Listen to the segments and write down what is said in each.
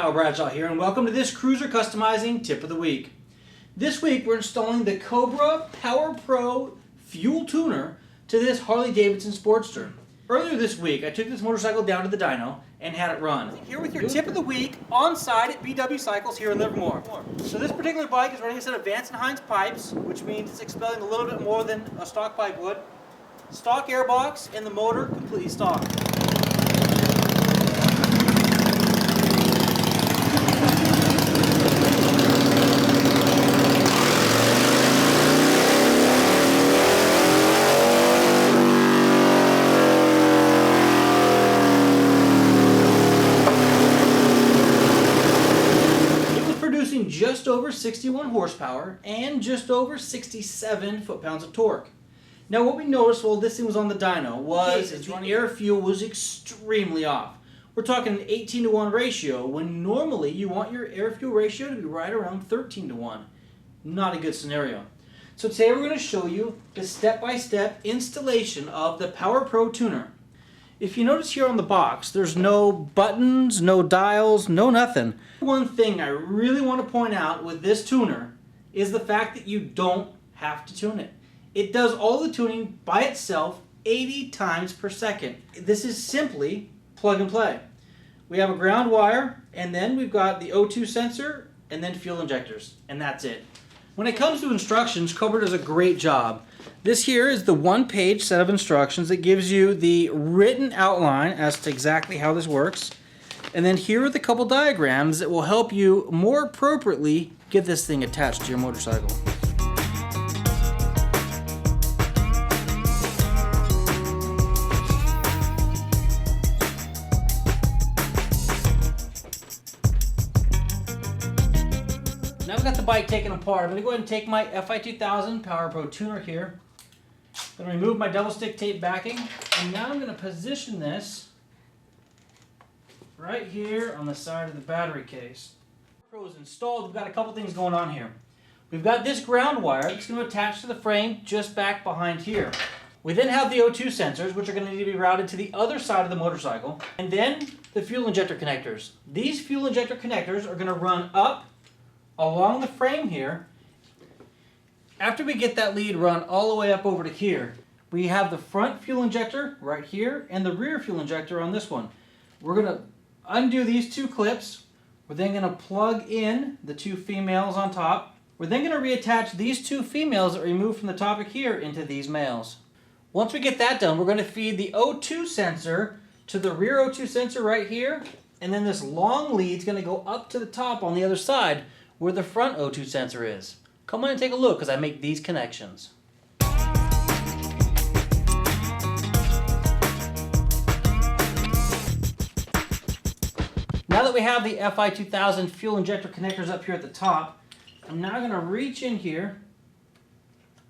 Kyle Bradshaw here, and welcome to this Cruiser Customizing Tip of the Week. This week we're installing the Cobra PowrPro fuel tuner to this Harley Davidson Sportster. Earlier this week I took this motorcycle down to the dyno and had it run. Here with your tip of the week on site at BW Cycles here in Livermore. So this particular bike is running a set of Vance & Hines pipes, which means it's expelling a little bit more than a stock pipe would. Stock airbox and the motor completely stock. Just over 61 horsepower and just over 67 foot-pounds of torque. Now what we noticed while this thing was on the dyno was the air fuel was extremely off. We're talking an 18-to-1 ratio when normally you want your air fuel ratio to be right around 13-to-1. Not a good scenario. So today we're going to show you the step-by-step installation of the PowrPro tuner. If you notice here on the box, there's no buttons, no dials, no nothing. One thing I really want to point out with this tuner is the fact that you don't have to tune it. It does all the tuning by itself 80 times per second. This is simply plug and play. We have a ground wire, and then we've got the O2 sensor, and then fuel injectors, and that's it. When it comes to instructions, Cobra does a great job. This here is the one-page set of instructions that gives you the written outline as to exactly how this works. And then here are the couple diagrams that will help you more appropriately get this thing attached to your motorcycle. Now I've got the bike taken apart. I'm going to go ahead and take my Fi2000 PowrPro tuner here. I'm going to remove my double stick tape backing, and now I'm going to position this right here on the side of the battery case. PowrPro is installed. We've got a couple things going on here. We've got this ground wire that's going to attach to the frame just back behind here. We then have the O2 sensors, which are going to need to be routed to the other side of the motorcycle, and then the fuel injector connectors. These fuel injector connectors are going to run up along the frame here. After we get that lead run all the way up over to here, we have the front fuel injector right here and the rear fuel injector on this one. We're going to undo these two clips. We're then going to plug in the two females on top. We're then going to reattach these two females that we removed from the topic here into these males. Once we get that done, we're going to feed the O2 sensor to the rear O2 sensor right here, and then this long lead is going to go up to the top on the other side where the front O2 sensor is. Come on and take a look as I make these connections. Now that we have the Fi2000 fuel injector connectors up here at the top, I'm now going to reach in here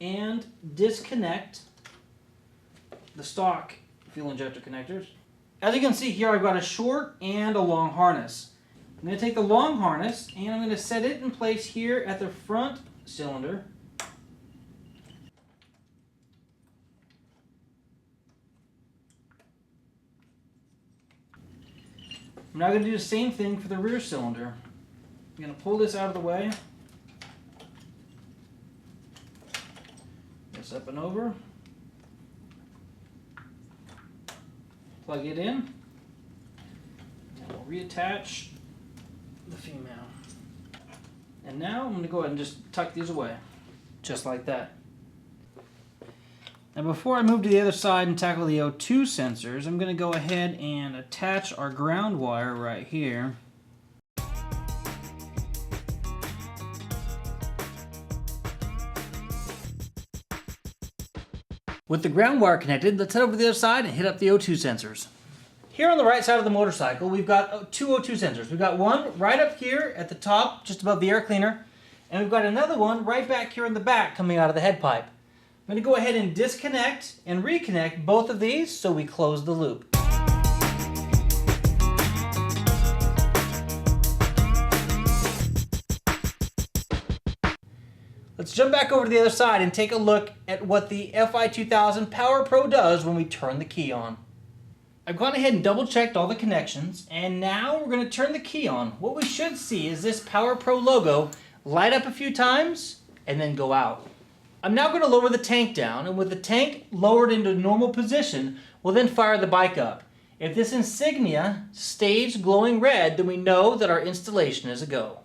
and disconnect the stock fuel injector connectors. As you can see here, I've got a short and a long harness. I'm going to take the long harness and I'm going to set it in place here at the front cylinder. I'm now going to do the same thing for the rear cylinder. I'm going to pull this out of the way. This up and over. Plug it in. And we'll reattach the female. And now I'm going to go ahead and just tuck these away, just like that. Now before I move to the other side and tackle the O2 sensors, I'm going to go ahead and attach our ground wire right here. With the ground wire connected, let's head over to the other side and hit up the O2 sensors. Here on the right side of the motorcycle, we've got two O2 sensors. We've got one right up here at the top, just above the air cleaner, and we've got another one right back here in the back coming out of the head pipe. I'm going to go ahead and disconnect and reconnect both of these so we close the loop. Let's jump back over to the other side and take a look at what the Fi2000 PowrPro does when we turn the key on. I've gone ahead and double checked all the connections, and now we're going to turn the key on. What we should see is this PowrPro logo light up a few times and then go out. I'm now going to lower the tank down, and with the tank lowered into normal position, we'll then fire the bike up. If this insignia stays glowing red, then we know that our installation is a go.